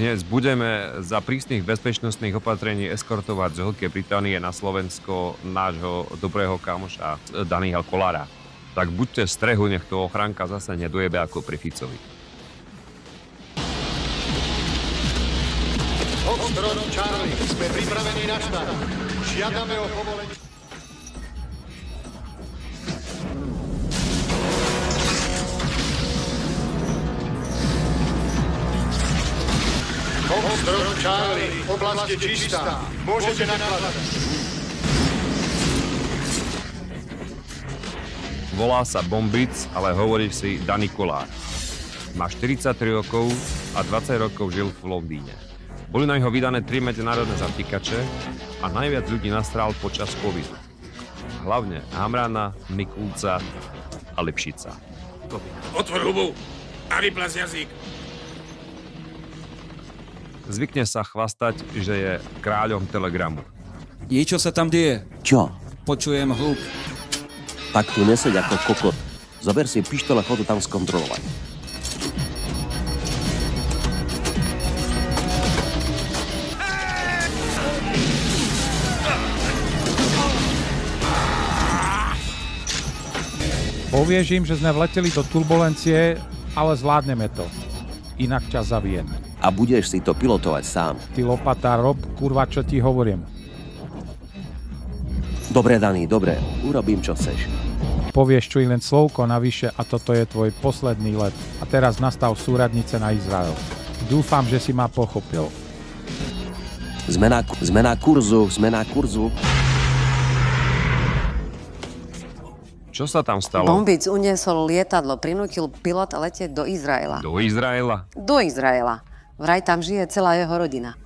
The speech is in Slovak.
Dnes budeme za prísnych bezpečnostných opatrení eskortovať z Veľkej Británie na Slovensko nášho dobrého kamoša Daniela Kollára. Tak buďte v strehu, nech to ochránka zase nedojebe ako pri Ficovi. Foxtrot Charlie, sme pripravení na štart. Žiadame o povolenie. Foxtrot Charlie, oblasť je čistá. Môžete nakladať. Volá sa Bombic, ale hovorí si Dani Kollár. Má 43 rokov a 20 rokov žil v Londýne. Boli na neho vydané 3 medzinárodné zatýkače a najviac ľudí nastrál počas covidu. Hlavne Hamrana, Mikulca a Lipšica. Otvor hubu a vyplaz jazyk. Zvykne sa chvastať, že je kráľom telegramu. Čo sa tam deje? Čo? Počujem hluk. Tak tu neseď ako kokot. Zober si pištole a chod to tam skontrolovať. Povieš im, že sme vleteli do turbulencie, ale zvládneme to. Inak ťa zavijem. A budeš si to pilotovať sám. Ty lopata, rob, kurva, čo ti hovorím. Dobre, Dani, dobre. Urobím, čo chceš. Povieš čo i len slovko navyše a toto je tvoj posledný let. A teraz nastav súradnice na Izrael. Dúfam, že si ma pochopil. Zmena kurzu. Čo sa tam stalo? Bombic uniesol lietadlo, prinútil pilota letieť do Izraela. Do Izraela? Do Izraela. Vraj tam žije celá jeho rodina.